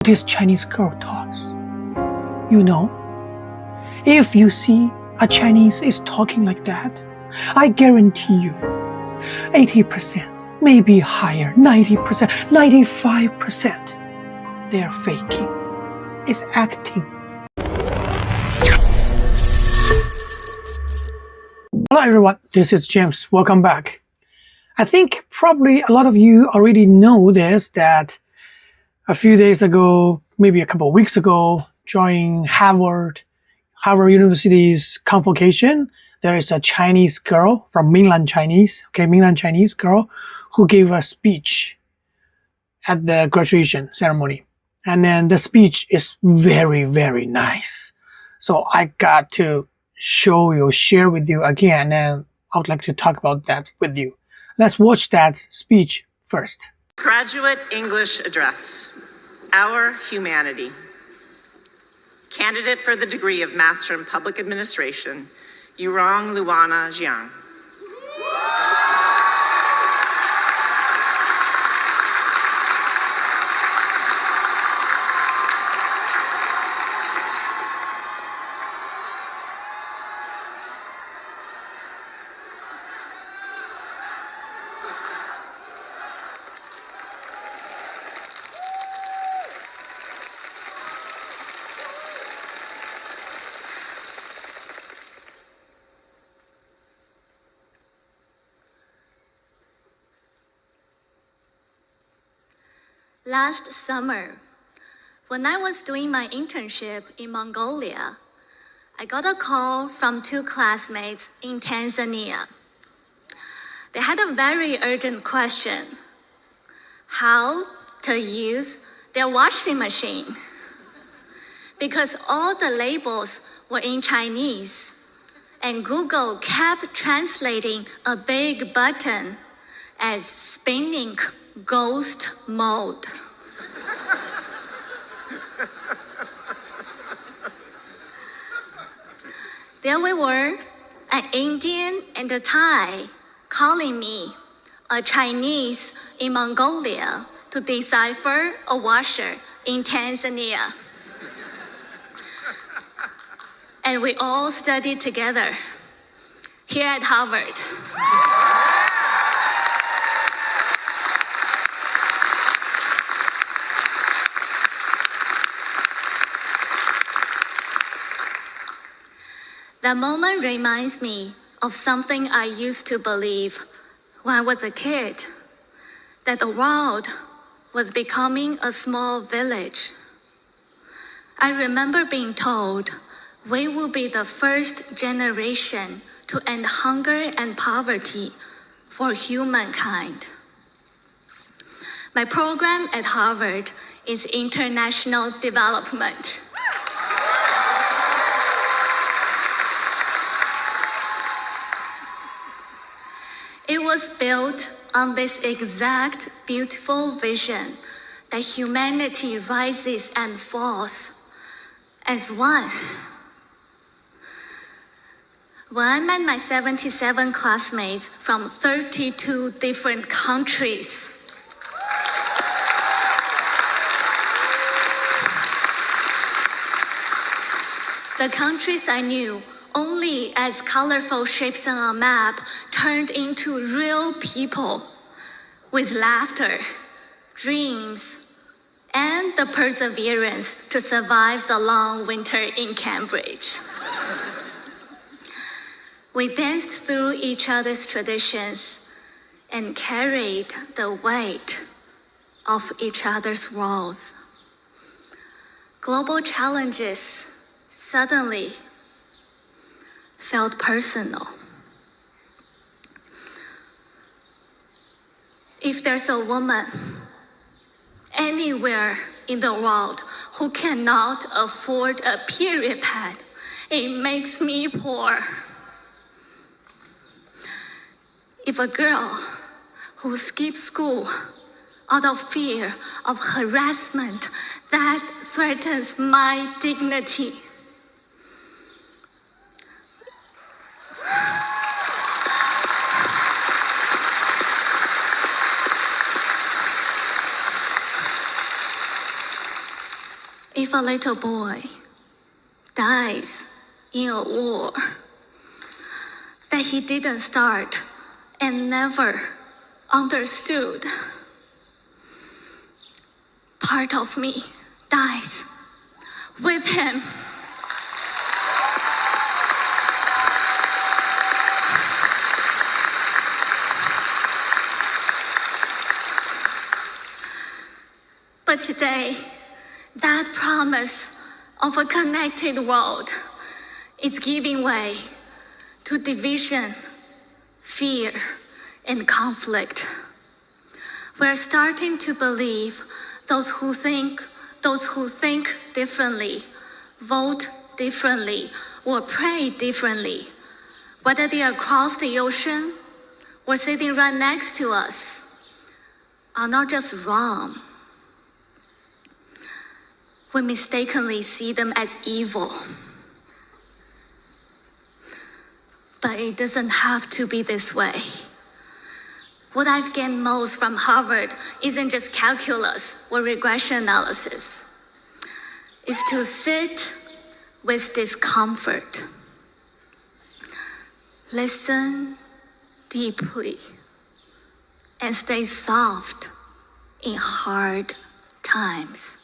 this Chinese girl talks. You know, if you see a Chinese is talking like that, I guarantee you 80%, maybe higher, 90%, 95%, they're faking. It's acting. Hello everyone, this is James. Welcome back. I think probably a lot of you already know this, that a few days ago, maybe a couple of weeks ago, during Harvard University's convocation, there is a Chinese girl from mainland Chinese girl who gave a speech at the graduation ceremony. And then the speech is very, very nice. So I got to share with you again, and I would like to talk about that with you. Let's watch that speech first. Graduate English Address. Our Humanity. Candidate for the degree of Master in Public Administration, Yurong, Luanna, Jiang. Last summer, when I was doing my internship in Mongolia, I got a call from two classmates in Tanzania. They had a very urgent question: how to use their washing machine. Because all the labels were in Chinese, and Google kept translating a big button as spinning ghost mode. There we were, an Indian and a Thai, calling me, a Chinese in Mongolia, to decipher a washer in Tanzania. And we all studied together here at Harvard. That moment reminds me of something I used to believe when I was a kid, that the world was becoming a small village. I remember being told we will be the first generation to end hunger and poverty for humankind. My program at Harvard is international development. It was built on this exact beautiful vision that humanity rises and falls as one. When I met my 77 classmates from 32 different countries, the countries I knew only as colorful shapes on a map turned into real people with laughter, dreams, and the perseverance to survive the long winter in Cambridge. We danced through each other's traditions and carried the weight of each other's worlds. Global challenges suddenly felt personal. If there's a woman anywhere in the world who cannot afford a period pad, it makes me poor. If a girl who skips school out of fear of harassment that threatens my dignity, If a little boy dies in a war that he didn't start and never understood, part of me dies with him. But today, that promise of a connected world is giving way to division, fear, and conflict. We're starting to believe those who think differently, vote differently, or pray differently, whether they are across the ocean or sitting right next to us, are not just wrong. We mistakenly see them as evil. But it doesn't have to be this way. What I've gained most from Harvard isn't just calculus or regression analysis. It's to sit with discomfort. Listen deeply and stay soft in hard times.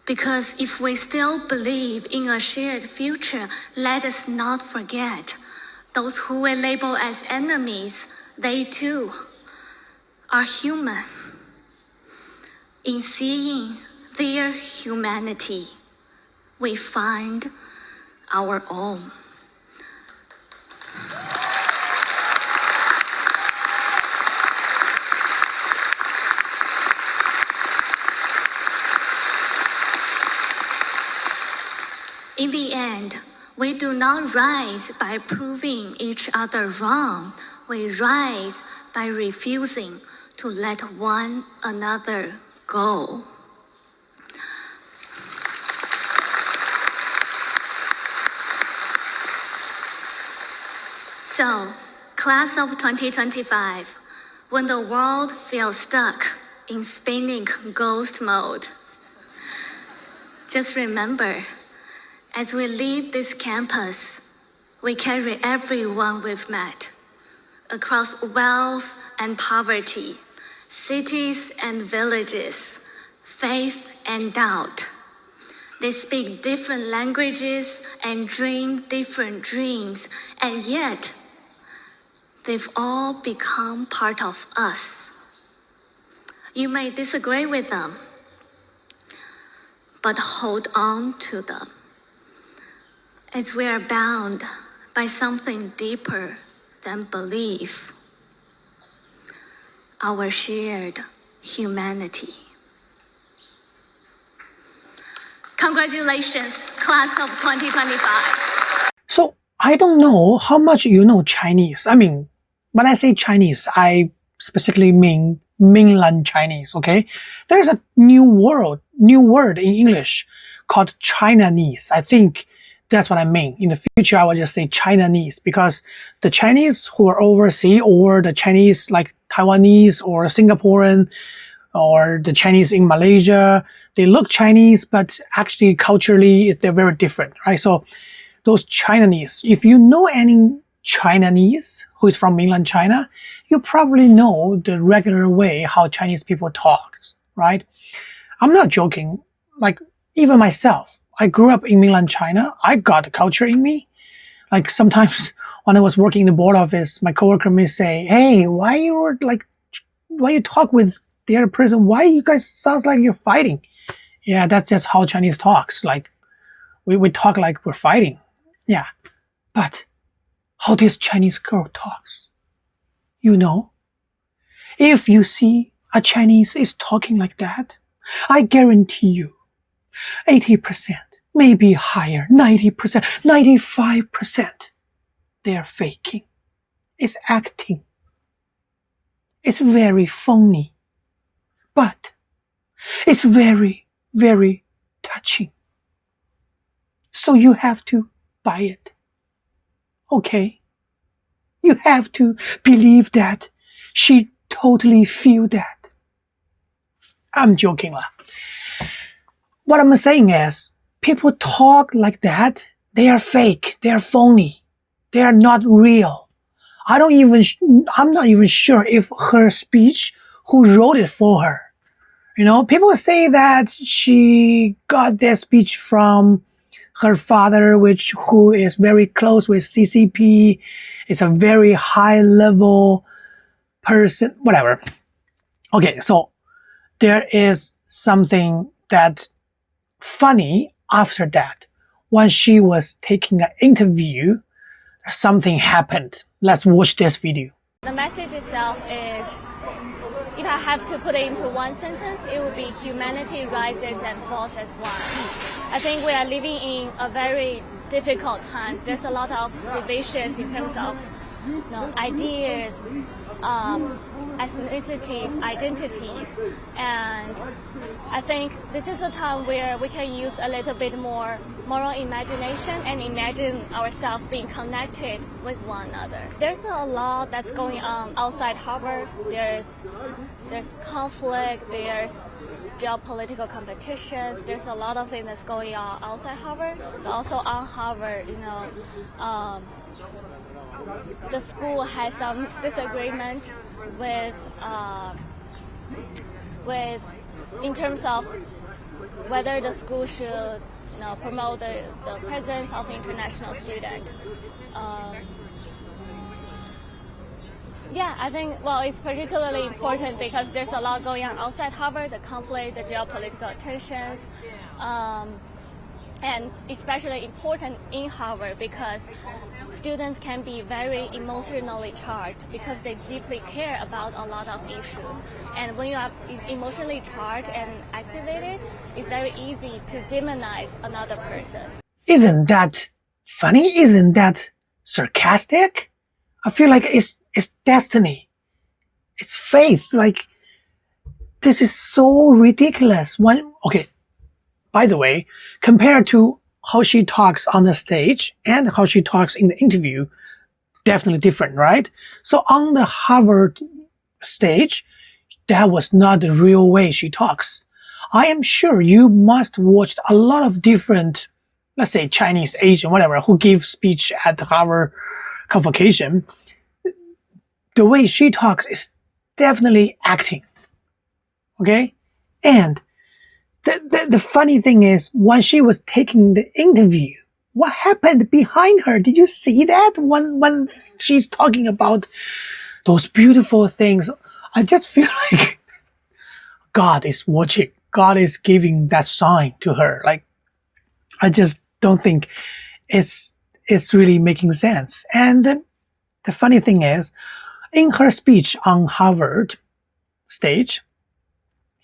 Because if we still believe in a shared future, let us not forget those who we label as enemies, they too are human. In seeing their humanity, we find our own. In the end, we do not rise by proving each other wrong. We rise by refusing to let one another go. So, class of 2025, when the world feels stuck in spinning ghost mode, just remember, as we leave this campus, we carry everyone we've met, across wealth and poverty, cities and villages, faith and doubt. They speak different languages and dream different dreams, and yet they've all become part of us. You may disagree with them, but hold on to them, as we are bound by something deeper than belief, our shared humanity. Congratulations, class of 2025. So I don't know how much you know Chinese. I mean, when I say Chinese, I specifically mean mainland Chinese, okay? There's a new word in English called Chinanese. I think that's what I mean. In the future, I will just say Chinanese, because the Chinese who are overseas, or the Chinese like Taiwanese or Singaporean, or the Chinese in Malaysia, they look Chinese, but actually culturally they're very different, right? So those Chinanese, if you know any Chinanese who is from mainland China, you probably know the regular way how Chinese people talk, right? I'm not joking. Like, even myself, I grew up in mainland China. I got the culture in me. Like, sometimes when I was working in the board office, my coworker may say, "Hey, why you talk with the other person? Why you guys sounds like you're fighting?" Yeah, that's just how Chinese talks. Like, we talk like we're fighting. Yeah. But how this Chinese girl talks, you know? If you see a Chinese is talking like that, I guarantee you, 80%, maybe higher, 90%, 95%, they're faking. It's acting. It's very phony. But it's very, very touching. So you have to buy it. Okay? You have to believe that she totally feel that. I'm joking lah. what I'm saying is, people talk like that. They are fake. They are phony. They are not real. I'm not even sure if her speech, who wrote it for her. People say that she got that speech from her father, who is very close with CCP. It's a very high level person, whatever. Okay, so there is something that funny after that. When she was taking an interview, something happened. Let's watch this video. The message itself is, if I have to put it into one sentence, it would be humanity rises and falls as one. I think we are living in a very difficult time. There's a lot of divisions in terms of ideas, ethnicities, identities, and I think this is a time where we can use a little bit more moral imagination and imagine ourselves being connected with one another. There's a lot that's going on outside Harvard. There's conflict, there's geopolitical competitions, there's a lot of things that's going on outside Harvard, but also on Harvard, the school has some disagreement with in terms of whether the school should promote the presence of international students. I think, it's particularly important because there's a lot going on outside Harvard, the conflict, the geopolitical tensions, and especially important in Harvard because students can be very emotionally charged because they deeply care about a lot of issues. And when you are emotionally charged and activated, it's very easy to demonize another person. Isn't that funny? Isn't that sarcastic? I feel like it's destiny. It's faith. Like, this is so ridiculous. By the way, compared to how she talks on the stage and how she talks in the interview, definitely different, right? So on the Harvard stage, that was not the real way she talks. I am sure you must watch a lot of different, let's say Chinese, Asian, whatever, who give speech at the Harvard convocation. The way she talks is definitely acting. Okay? And the funny thing is, when she was taking the interview, what happened behind her? Did you see that? When she's talking about those beautiful things, I just feel like God is watching. God is giving that sign to her. Like, I just don't think it's really making sense. And the funny thing is, in her speech on Harvard stage,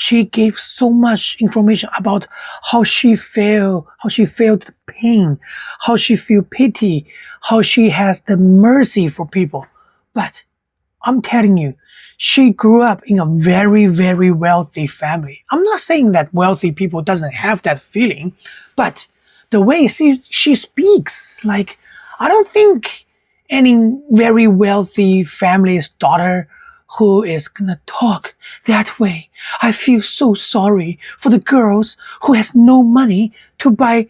she gave so much information about how she felt the pain, how she feel pity, how she has the mercy for people. But I'm telling you, she grew up in a very, very wealthy family. I'm not saying that wealthy people doesn't have that feeling, but the way she speaks, like, I don't think any very wealthy family's daughter who is gonna talk that way. I feel so sorry for the girls who has no money to buy,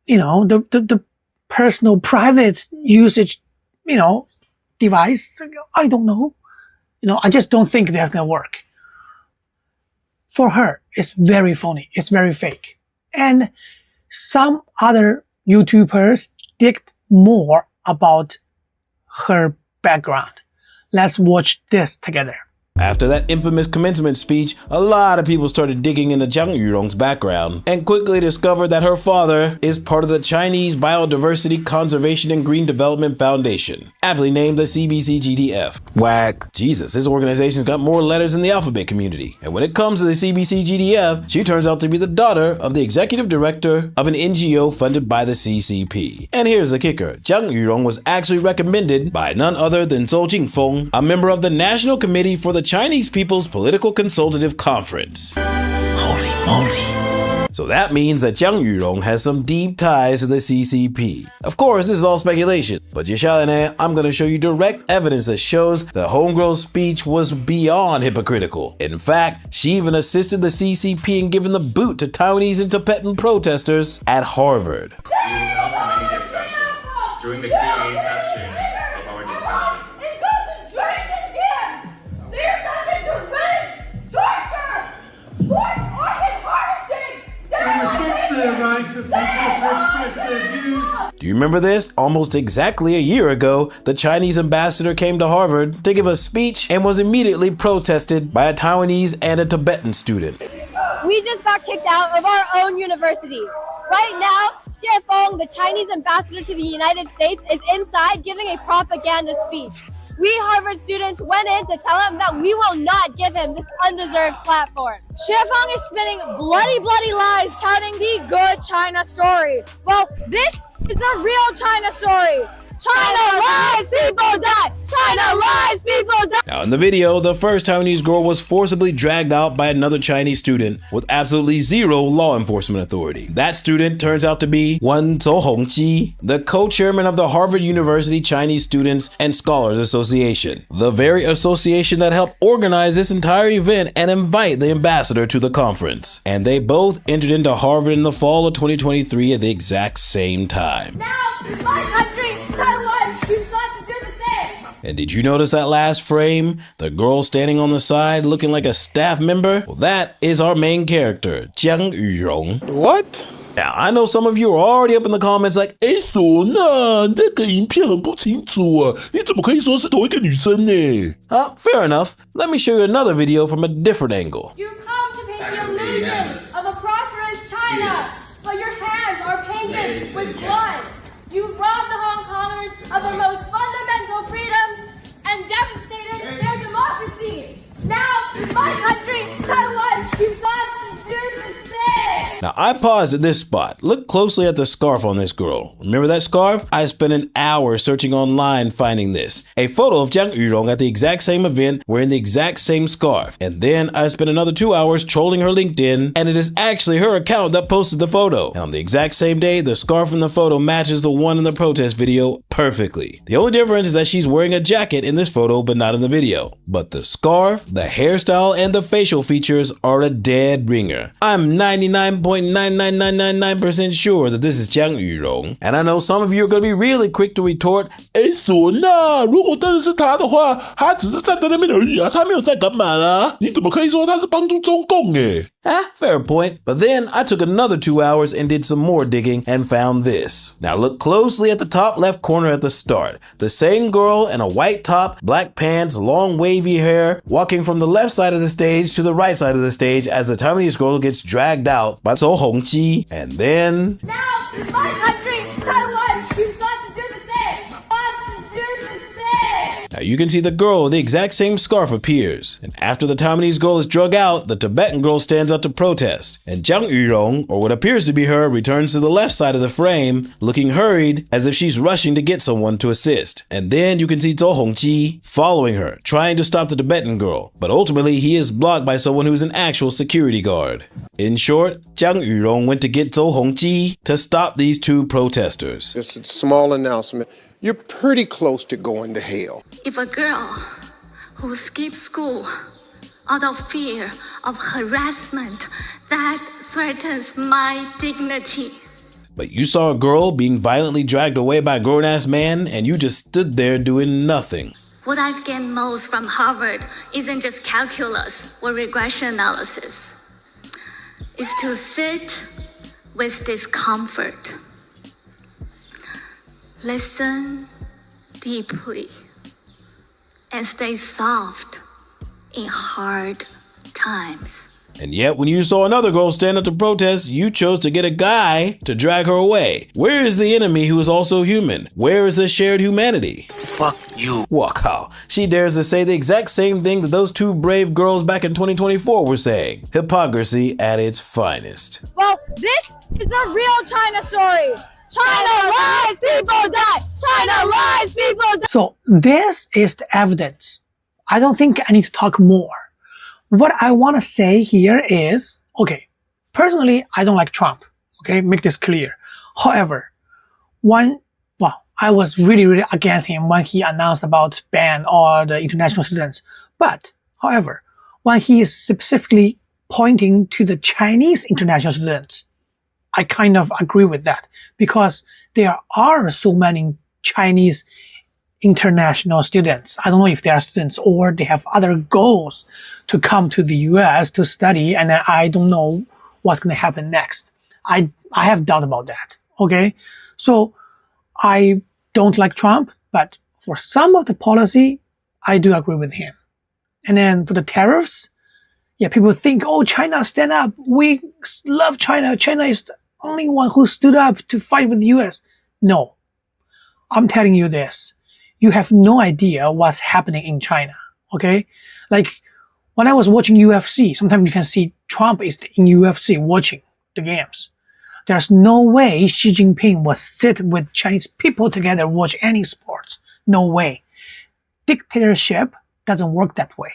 the personal private usage, device. I don't know. I just don't think that's gonna work. For her, it's very phony. It's very fake. And some other YouTubers digged more about her background. Let's watch this together. After that infamous commencement speech, a lot of people started digging into Jiang Yurong's background and quickly discovered that her father is part of the Chinese Biodiversity Conservation and Green Development Foundation, aptly named the CBCGDF. Whack. Jesus, his organization's got more letters than the alphabet community. And when it comes to the CBCGDF, she turns out to be the daughter of the executive director of an NGO funded by the CCP. And here's the kicker. Jiang Yurong was actually recommended by none other than Zhou Jingfeng, a member of the National Committee for the Chinese People's Political Consultative Conference. Holy moly. So that means that Jiang Yurong has some deep ties to the CCP. Of course, this is all speculation, but I'm going to show you direct evidence that shows the homegirl's speech was beyond hypocritical. In fact, she even assisted the CCP in giving the boot to Taiwanese and Tibetan protesters at Harvard. We will welcome any discussion during the Q&A section of our discussion. In concentration camps! They are coming to rape, torture, forced organ harvesting, Respect the right of people to express their views. Do you remember this? Almost exactly a year ago, the Chinese ambassador came to Harvard to give a speech and was immediately protested by a Taiwanese and a Tibetan student. We just got kicked out of our own university. Right now, Xie Feng, the Chinese ambassador to the United States, is inside giving a propaganda speech. We Harvard students went in to tell him that we will not give him this undeserved platform. Xie Feng is spinning bloody lies touting the good China story. Well, this is the real China story. China lies, people die! China lies, people die! Now in the video, the first Taiwanese girl was forcibly dragged out by another Chinese student with absolutely zero law enforcement authority. That student turns out to be Hongji, the co-chairman of the Harvard University Chinese Students and Scholars Association, the very association that helped organize this entire event and invite the ambassador to the conference. And they both entered into Harvard in the fall of 2023 at the exact same time. Now, my country, Taiwan, you sought to do the same. And did you notice that last frame? The girl standing on the side looking like a staff member? Well, that is our main character, Jiang Yurong. What? Now, I know some of you are already up in the comments like, fair enough. Let me show you another video from a different angle. You come to paint the illusion of a prosperous China, but your hands are painted with blood. You robbed the Hong Kongers of their most fundamental freedoms and devastated their democracy. Now, my country, Taiwan, you sought to do the same. Now, I paused at this spot. Look closely at the scarf on this girl. Remember that scarf? I spent an hour searching online finding this. A photo of Jiang Yurong at the exact same event wearing the exact same scarf. And then I spent another 2 hours trolling her LinkedIn, and it is actually her account that posted the photo. And on the exact same day, the scarf in the photo matches the one in the protest video perfectly. The only difference is that she's wearing a jacket in this photo, but not in the video. But the scarf, the hairstyle, and the facial features are a dead ringer. I'm 99.99999% sure that this is Jiang Yurong. And I know some of you are going to be really quick to retort, fair point. But then I took another 2 hours and did some more digging and found this. Now look closely at the top left corner at the start. The same girl in a white top, black pants, long wavy hair, walking from the left side of the stage to the right side of the stage as the Taiwanese girl gets dragged out by Hongji. And then... Now, my country, Taiwan, you sought to do the same. Now you can see the girl with the exact same scarf appears. And after the Taiwanese girl is drug out, the Tibetan girl stands up to protest. And Jiang Yurong, or what appears to be her, returns to the left side of the frame, looking hurried as if she's rushing to get someone to assist. And then you can see Hongji following her, trying to stop the Tibetan girl. But ultimately, he is blocked by someone who's an actual security guard. In short, Jiang Yurong went to get Hongji to stop these two protesters. Just a small announcement. You're pretty close to going to hell. If a girl who skips school out of fear of harassment, that threatens my dignity. But you saw a girl being violently dragged away by a grown-ass man, and you just stood there doing nothing. What I've gained most from Harvard isn't just calculus or regression analysis. It's to sit with discomfort. Listen deeply and stay soft in hard times. And yet, when you saw another girl stand up to protest, you chose to get a guy to drag her away. Where is the enemy who is also human? Where is the shared humanity? Fuck you. Wow, she dares to say the exact same thing that those two brave girls back in 2024 were saying. Hypocrisy at its finest. Well, this is the real China story. China lies, people die! China lies, people die! So this is the evidence. I don't think I need to talk more. What I want to say here is, okay, Personally, I don't like Trump. Okay, make this clear. However, I was really against him when he announced about ban all the international students. But, however, when he is specifically pointing to the Chinese international students, I kind of agree with that because there are so many Chinese international students. I don't know if they are students or they have other goals to come to the US to study, and I don't know what's going to happen next. I have doubt about that. Okay, so I don't like Trump, but for some of the policy, I do agree with him. And then for the tariffs, yeah, people think, oh, China, stand up. We love China. China is the only one who stood up to fight with the US. No, I'm telling you this. You have no idea what's happening in China. Okay, like when I was watching UFC, sometimes you can see Trump is in UFC watching the games. There's no way Xi Jinping will sit with Chinese people together watch any sports. No way. Dictatorship doesn't work that way.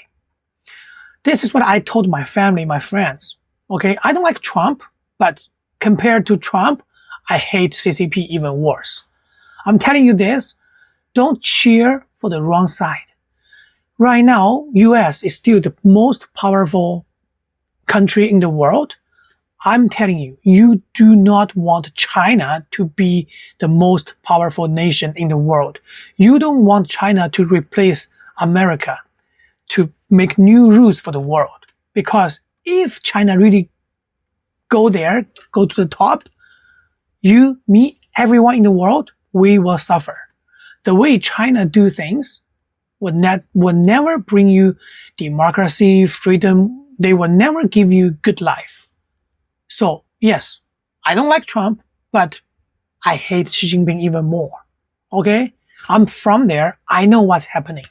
This is what I told my family, my friends. Okay, I don't like Trump, but compared to Trump, I hate CCP even worse. I'm telling you this, don't cheer for the wrong side. Right now, US is still the most powerful country in the world. I'm telling you, you do not want China to be the most powerful nation in the world. You don't want China to replace America, to make new rules for the world. Because if China really go there, go to the top, you, me, everyone in the world, we will suffer. The way China do things will never bring you democracy, freedom. They will never give you good life. So, yes, I don't like Trump, but I hate Xi Jinping even more. Okay? I'm from there. I know what's happening.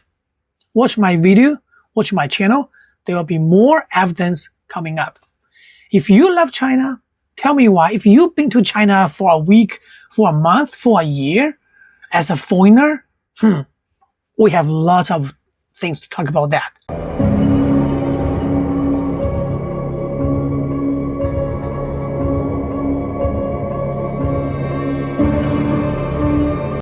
Watch my video, watch my channel. There will be more evidence coming up. If you love China, tell me why. If you've been to China for a week, for a month, for a year, as a foreigner, we have lots of things to talk about that.